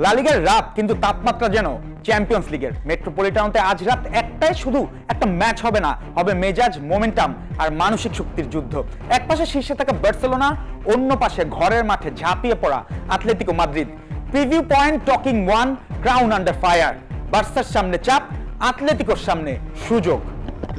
লা লিগার রাত কিন্তু তাপমাত্রা যেন চ্যাম্পিয়ন্স লিগের। মেট্রোপলিটানোতে আজ রাত একটাই শুধু একটা ম্যাচ হবে না, হবে মেজাজ, মোমেন্টাম আর মানসিক শক্তির যুদ্ধ। এক পাশে শীর্ষে থাকা বার্সেলোনা, অন্য পাশে ঘরের মাঠে ঝাঁপিয়ে পড়া Atletico Madrid. Preview point talking one, crown under fire. বার্সার সামনে চাপ, আতলেতিকোর সামনে সুযোগ।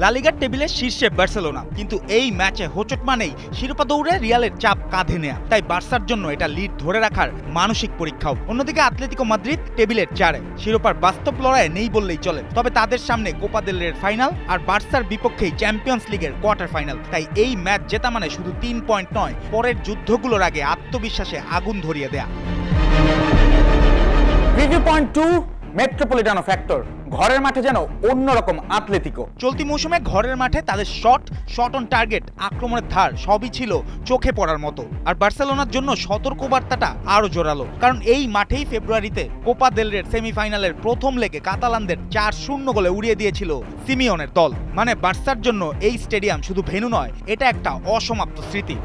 লা লিগার টেবিলের শীর্ষে বার্সেলোনা, কিন্তু এই ম্যাচে হোঁচট মানেই শিরোপা দৌড়ে রিয়ালের চাপ কাঁধে নেয়া। তাই বার্সার জন্য এটা লিড ধরে রাখার মানসিক পরীক্ষাও। অন্যদিকে আতলেতিকো মাদ্রিদ টেবিলের 4-এ, শিরোপার বাস্তব লড়াইয়ে নেই বললেই চলে। তবে তাদের সামনে কোপা দেল রের ফাইনাল আর বার্সার বিপক্ষেই চ্যাম্পিয়ন্স লিগের কোয়ার্টার ফাইনাল। তাই এই ম্যাচ জেতা মানে শুধু 3 পয়েন্ট নয়, পরের যুদ্ধগুলোর আগে আত্মবিশ্বাসে আগুন ধরিয়ে দেয়া। Preview point 2, মেট্রোপলিটানো factor. ঘরের মাঠে যেন অন্যরকম আতলেতিকো। চলতি মৌসুমে ঘরের মাঠে তাদের শট অন টার্গেট, আক্রমণের ধার সবই ছিল চোখে পড়ার মতো। আর বার্সেলোনার জন্য সতর্কবার্তাটা আরো জোরালো, কারণ এই মাঠেই ফেব্রুয়ারিতে কোপা দেল রের সেমিফাইনালের প্রথম লেগে কাতালানদের 4-0 গোলে উড়িয়ে দিয়েছিল সিমিওনের দল। মানে বার্সার জন্য এই স্টেডিয়াম শুধু ভেন্যু নয়, এটা একটা অসমাপ্ত স্মৃতি।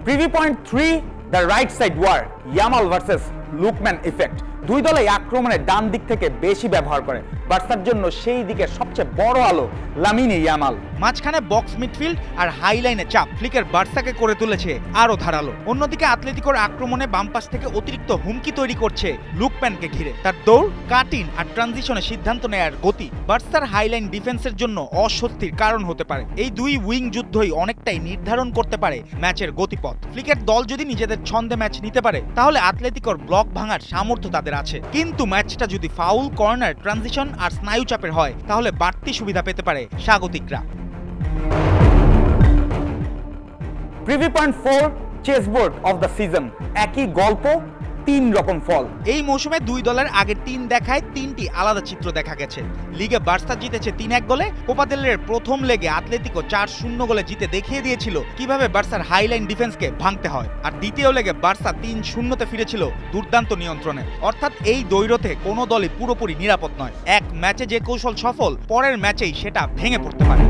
Preview point 3, the right side war, Yamal versus Lookman effect. দুই দলেই আক্রমণের ডান দিক থেকে বেশি ব্যবহার করে। বার্সার জন্য সেই দিকে সবচেয়ে বড় আলো লামিনে ইয়ামাল। মাঝখানে বক্স মিডফিল্ড আর হাইলাইনে চাপ ফ্লিকের বার্সাকে করে তুলেছে আরো ধারালো। অন্যদিকে আতলেতিকোর আক্রমণে বাম পাশ থেকে অতিরিক্ত হুমকি তৈরি করছে লুকম্যানকে ঘিরে। তার দৌড়, কাটিং আর ট্রানজিশনে সিদ্ধান্ত নেয়ার গতি বার্সার হাইলাইন ডিফেন্সের জন্য অস্বস্তির কারণ হতে পারে। এই দুই উইং যুদ্ধই অনেকটাই নির্ধারণ করতে পারে ম্যাচের গতিপথ। ফ্লিকের দল যদি নিজেদের ছন্দে ম্যাচ নিতে পারে, তাহলে আতলেতিকোর ব্লক ভাঙার সামর্থ্য তাদের আছে। কিন্তু ম্যাচটা যদি ফাউল, কর্নার, ট্রানজিশন আর স্নায়ু চাপের হয়, তাহলে বাড়তি সুবিধা পেতে পারে স্বাগতিকরা। Preview point 4, chessboard of the season. একই গল্প, 3 রকম ফল। এই মৌসুমে দুই দলের আগের 3 দেখায় 3টি আলাদা চিত্র দেখা গেছে। লিগে বার্সা জিতেছে 3-1 গোলে। কোপা দেল রের প্রথম লেগে আতলেতিকো 4-0 গোলে জিতে দেখিয়ে দিয়েছিল কিভাবে বার্সার হাইলাইন ডিফেন্সকে ভাঙতে হয়। আর দ্বিতীয় লেগে বার্সা 3-0-তে ফিরেছিল দুর্দান্ত নিয়ন্ত্রণে। অর্থাৎ এই দ্বৈরথে কোনো দলই পুরোপুরি নিরাপদ নয়। এক ম্যাচে যে কৌশল সফল, পরের ম্যাচেই সেটা ভেঙে পড়তে পারে।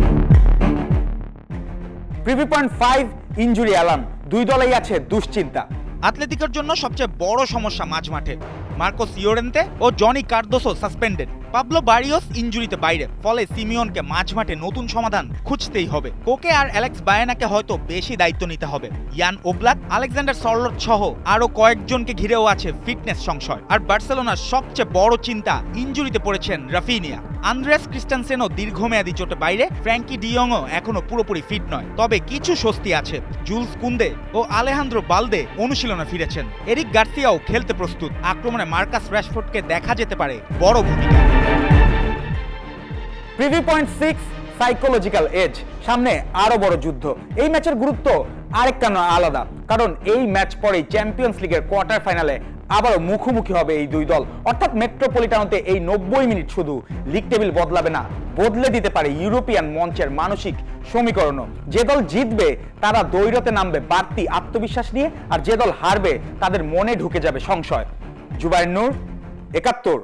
Preview point 5, injury alarm. দুই দলেই আছে দুশ্চিন্তা। আতলেতিকোর জন্য সবচেয়ে বড় সমস্যা মাঝমাঠে। মার্কোস ইয়োরেন্তে ও জনি কার্দোসো সাসপেন্ডেড। পাবলো বারিওস ইনজুরিতে বাইরে, ফলে সিমিওনকে মাঝমাঠে নতুন সমাধান খুঁজতেই হবে। কোকে আর অ্যালেক্স বায়ানাকে হয়তো বেশি দায়িত্ব নিতে হবে। ইয়ান ওব্লাক, আলেকজান্ডার সরলট সহ আরো কয়েকজনকে ঘিরেও আছে ফিটনেস সংশয়। আর বার্সেলোনার সবচেয়ে বড় চিন্তা, ইনজুরিতে পড়েছেন রাফিনিয়া। আন্দ্রেয়াস ক্রিস্টেনসেনও দীর্ঘমেয়াদী চোটে বাইরে, ফ্র্যাঙ্কি ডিয়ংও এখনো পুরোপুরি ফিট নয়। তবে কিছু স্বস্তি আছে, জুলস কুন্দে ও আলেহান্দ্রো বালদে অনুশীলনে ফিরেছেন। এরিক গার্সিয়াও খেলতে প্রস্তুত। আক্রমণে মার্কাস রাশফোর্ডকে দেখা যেতে পারে বড় ভূমিকা। Preview point 6, psychological edge. সামনে আরো বড় যুদ্ধ। এই ম্যাচের গুরুত্ব আরেকটা নয় আলাদা, কারণ এই ম্যাচ পরেই চ্যাম্পিয়ন্স লিগের কোয়ার্টার ফাইনালে আবারও মুখোমুখি হবে এই দুই দল। অর্থাৎ মেট্রোপলিটানোতে এই 90 মিনিট শুধু লিগ টেবিল বদলাবে না, বদলে দিতে পারে ইউরোপিয়ান মঞ্চের মানসিক সমীকরণও। যে দল জিতবে তারা দ্বৈরথে নামবে বাড়তি আত্মবিশ্বাস নিয়ে, আর যে দল হারবে তাদের মনে ঢুকে যাবে সংশয়। জুবায়ের নূর, 71।